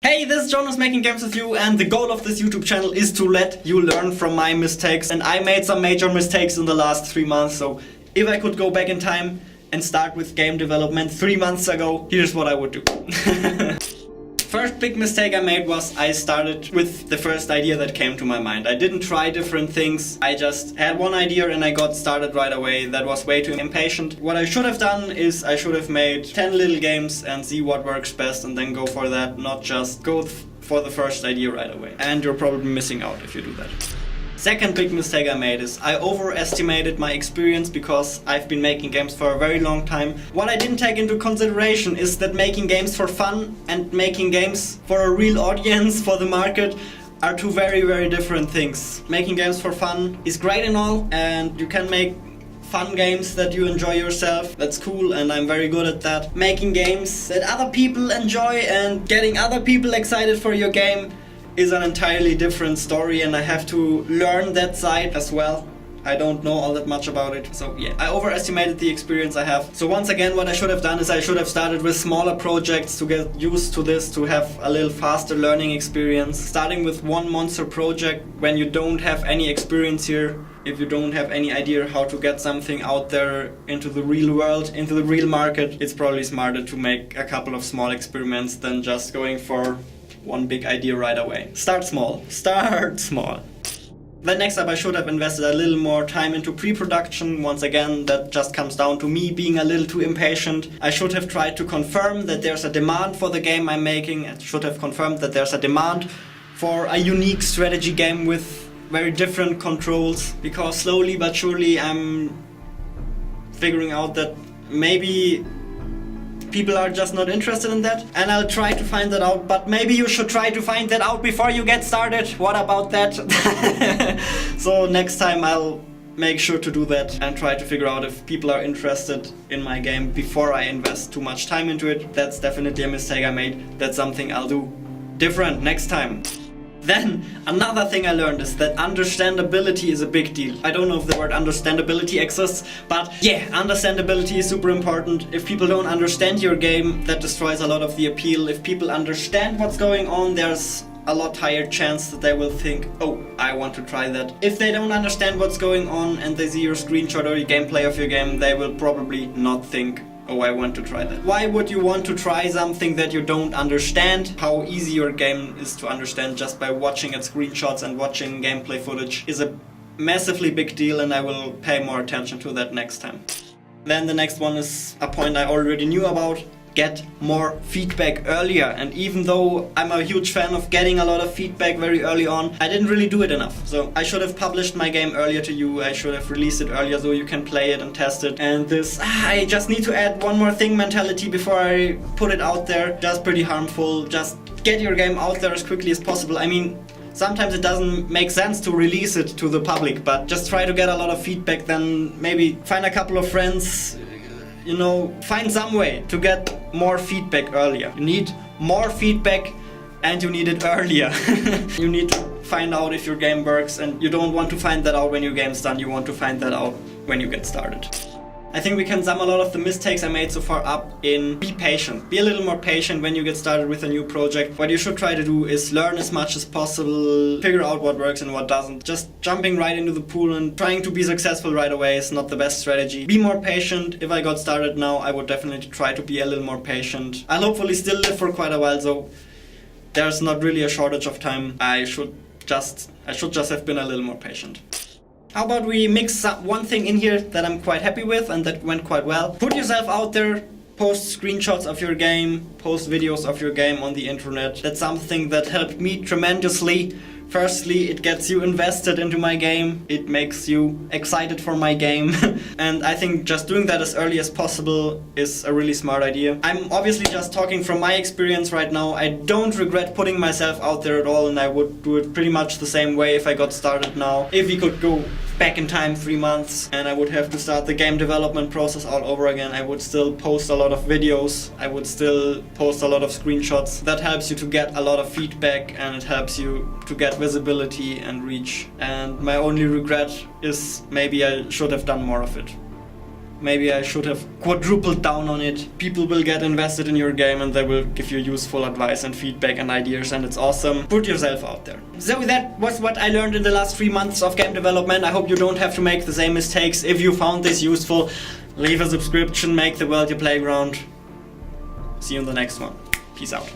Hey, this is Jonas making games with you, and the goal of this YouTube channel is to let you learn from my mistakes. And I made some major mistakes in the last 3 months, so if I could go back in time and start with game development 3 months ago, here's what I would do. First big mistake I made was I started with the first idea that came to my mind. I didn't try different things, I just had one idea and I got started right away. That was way too impatient. What I should have done is I should have made 10 little games and see what works best and then go for that, not just go for the first idea right away. And you're probably missing out if you do that. Second big mistake I made is I overestimated my experience because I've been making games for a very long time. What I didn't take into consideration is that making games for fun and making games for a real audience, for the market, are two very, very different things. Making games for fun is great and all, and you can make fun games that you enjoy yourself. That's cool, and I'm very good at that. Making games that other people enjoy and getting other people excited for your game is an entirely different story, and I have to learn that side as well. I don't know all that much about it, so yeah, I overestimated the experience I have. So once again, what I should have done is I should have started with smaller projects to get used to this, to have a little faster learning experience. Starting with one monster project when you don't have any experience here, if you don't have any idea how to get something out there into the real world, into the real market, it's probably smarter to make a couple of small experiments than just going for one big idea right away. Start small. Start small. Then next up, I should have invested a little more time into pre-production. Once again, that just comes down to me being a little too impatient. I should have tried to confirm that there's a demand for the game I'm making. I should have confirmed that there's a demand for a unique strategy game with very different controls. Because slowly but surely I'm figuring out that maybe people are just not interested in that, and I'll try to find that out, but maybe you should try to find that out before you get started. What about that? So next time I'll make sure to do that and try to figure out if people are interested in my game before I invest too much time into it. That's definitely a mistake I made. That's something I'll do different next time. Then, another thing I learned is that understandability is a big deal. I don't know if the word understandability exists, but yeah, understandability is super important. If people don't understand your game, that destroys a lot of the appeal. If people understand what's going on, there's a lot higher chance that they will think, oh, I want to try that. If they don't understand what's going on and they see your screenshot or your gameplay of your game, they will probably not think, oh, I want to try that. Why would you want to try something that you don't understand? How easy your game is to understand just by watching its screenshots and watching gameplay footage is a massively big deal, and I will pay more attention to that next time. Then the next one is a point I already knew about. Get more feedback earlier. And even though I'm a huge fan of getting a lot of feedback very early on, I didn't really do it enough. So I should have published my game earlier to you. I should have released it earlier so you can play it and test it. And this, I just need to add one more thing mentality before I put it out there. Just pretty harmful. Just get your game out there as quickly as possible. I mean, sometimes it doesn't make sense to release it to the public, but just try to get a lot of feedback, then maybe find a couple of friends, you know, find some way to get more feedback earlier. You need more feedback and you need it earlier. You need to find out if your game works, and you don't want to find that out when your game's done, you want to find that out when you get started. I think we can sum a lot of the mistakes I made so far up in be patient. Be a little more patient when you get started with a new project. What you should try to do is learn as much as possible, figure out what works and what doesn't. Just jumping right into the pool and trying to be successful right away is not the best strategy. Be more patient. If I got started now, I would definitely try to be a little more patient. I'll hopefully still live for quite a while, so there's not really a shortage of time. I should just have been a little more patient. How about we mix one thing in here that I'm quite happy with and that went quite well. Put yourself out there, post screenshots of your game, post videos of your game on the internet. That's something that helped me tremendously. Firstly, it gets you invested into my game, it makes you excited for my game, and I think just doing that as early as possible is a really smart idea. I'm obviously just talking from my experience right now. I don't regret putting myself out there at all, and I would do it pretty much the same way if I got started now. If we could go back in time 3 months and I would have to start the game development process all over again, I would still post a lot of videos, I would still post a lot of screenshots. That helps you to get a lot of feedback and it helps you to get visibility and reach. And my only regret is maybe I should have done more of it. Maybe I should have quadrupled down on it. People will get invested in your game and they will give you useful advice and feedback and ideas, and it's awesome. Put yourself out there. So that was what I learned in the last 3 months of game development. I hope you don't have to make the same mistakes. If you found this useful, leave a subscription, make the world your playground. See you in the next one. Peace out.